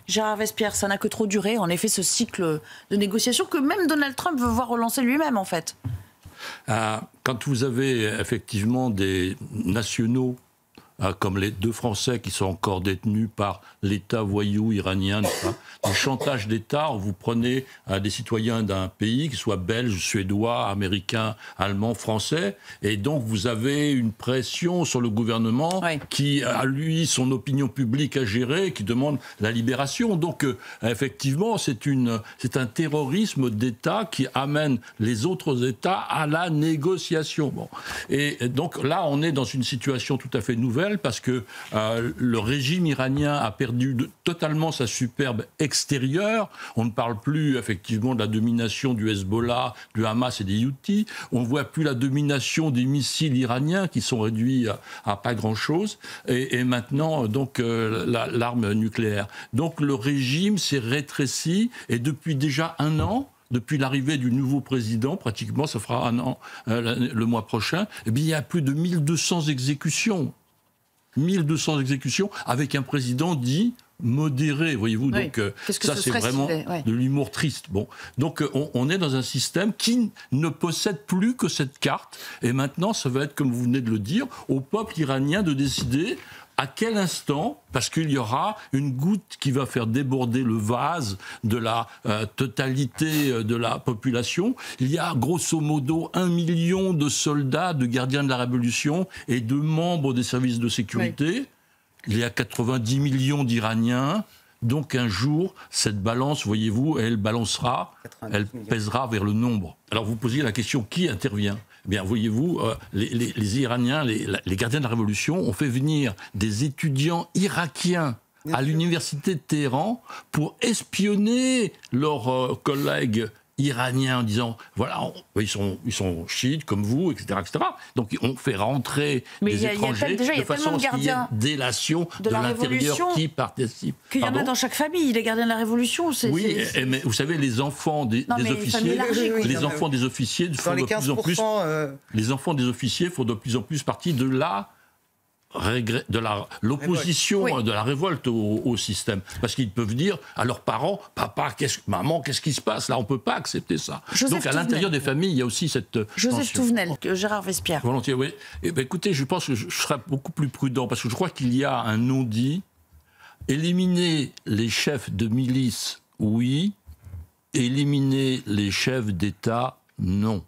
Gérard Vespierre, ça n'a que trop duré, en effet, ce cycle de négociations que même Donald Trump veut voir relancer lui-même, en fait. Quand vous avez effectivement des nationaux comme les 2 Français qui sont encore détenus par l'État voyou iranien, du chantage d'État, vous prenez des citoyens d'un pays, qui soit belge, suédois, américain, allemand, français, et donc vous avez une pression sur le gouvernement qui a, lui, son opinion publique à gérer, qui demande la libération. Donc, effectivement, c'est un terrorisme d'État qui amène les autres États à la négociation. Bon. Et donc là, on est dans une situation tout à fait nouvelle, parce que le régime iranien a perdu totalement sa superbe extérieure. On ne parle plus effectivement de la domination du Hezbollah, du Hamas et des Houthis. On ne voit plus la domination des missiles iraniens qui sont réduits à pas grand-chose. Et maintenant, donc, l'arme nucléaire. Donc le régime s'est rétréci, et depuis déjà 1 an, depuis l'arrivée du nouveau président, pratiquement, ça fera 1 an le mois prochain, eh bien, il y a plus de 1200 exécutions. 1200 exécutions avec un président dit modéré, voyez-vous. Oui. Donc ça, c'est vraiment de l'humour triste. Bon. Donc on est dans un système qui ne possède plus que cette carte. Et maintenant, ça va être, comme vous venez de le dire, au peuple iranien de décider à quel instant, parce qu'il y aura une goutte qui va faire déborder le vase de la totalité de la population. Il y a grosso modo 1 million de soldats, de gardiens de la Révolution et de membres des services de sécurité. Oui. Il y a 90 millions d'Iraniens. Donc un jour, cette balance, voyez-vous, elle balancera, elle pèsera vers le nombre. Alors vous posiez la question, qui intervient ? Eh bien, voyez-vous, les Iraniens, les gardiens de la Révolution ont fait venir des étudiants irakiens à l'université de Téhéran pour espionner leurs collègues iraniens en disant, voilà, ils sont chiites comme vous, etc., etc. Donc on fait rentrer des étrangers de façon à ce qu'il y ait délation de l'intérieur qui participe. Qu'il y en a dans chaque famille, les gardiens de la Révolution. Oui, mais vous savez, les enfants des officiers, les enfants des officiers font de plus en plus, les enfants des officiers font de plus en plus partie de l'opposition, de la révolte au système. Parce qu'ils peuvent dire à leurs parents, papa, maman, qu'est-ce qui se passe là? On ne peut pas accepter ça. Donc à l'intérieur des familles, il y a aussi cette Joseph Touvenel, Gérard Vespierre. Volontiers, oui. Eh bien, écoutez, je pense que je serai beaucoup plus prudent, parce que je crois qu'il y a un non-dit. Éliminer les chefs de milice, oui. Éliminer les chefs d'État, non.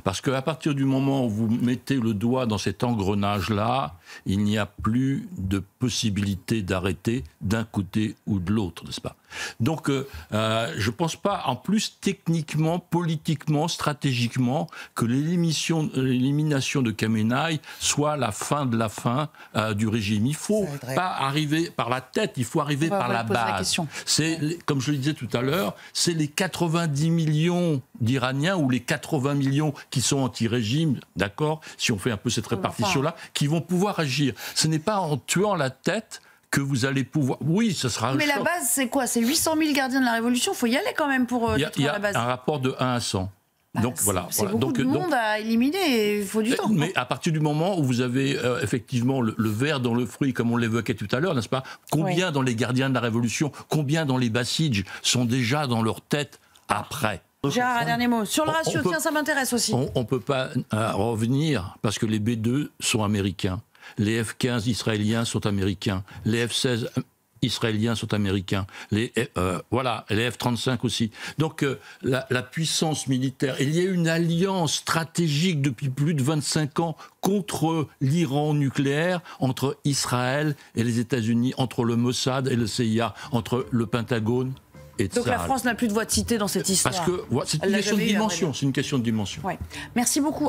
Parce qu'à partir du moment où vous mettez le doigt dans cet engrenage-là, il n'y a plus de possibilité d'arrêter d'un côté ou de l'autre, n'est-ce pas? Donc, je ne pense pas, en plus, techniquement, politiquement, stratégiquement, que l'élimination de Khamenei soit la fin de la fin du régime. Il ne faut pas arriver par la tête, il faut arriver par la base. Comme je le disais tout à l'heure, c'est les 90 millions d'Iraniens ou les 80 millions qui sont anti-régime, d'accord, si on fait un peu cette répartition-là, qui vont pouvoir agir. Ce n'est pas en tuant la tête que vous allez pouvoir... Oui, ce sera un Mais choc. la base, c'est quoi? C'est 800 000 gardiens de la Révolution. Il faut y aller quand même pour détruire la base. Il y a un rapport de 1 à 100. Donc, voilà. C'est beaucoup de monde à éliminer, il faut du temps. Mais à partir du moment où vous avez effectivement le ver dans le fruit, comme on l'évoquait tout à l'heure, n'est-ce pas? Combien dans les gardiens de la Révolution, combien dans les Bassidj sont déjà dans leur tête après? Gérard, un dernier mot. Sur le ratio, tiens, ça m'intéresse aussi. On ne peut pas revenir, parce que les B2 sont américains. Les F-15 israéliens sont américains. Les F-16 israéliens sont américains. Les F-35 aussi. Donc la puissance militaire... Il y a une alliance stratégique depuis plus de 25 ans contre l'Iran nucléaire, entre Israël et les États-Unis, entre le Mossad et le CIA, entre le Pentagone. Donc la France n'a plus de voix de cité dans cette histoire. Parce que c'est une question de dimension. C'est une question de dimension. Ouais. Merci beaucoup.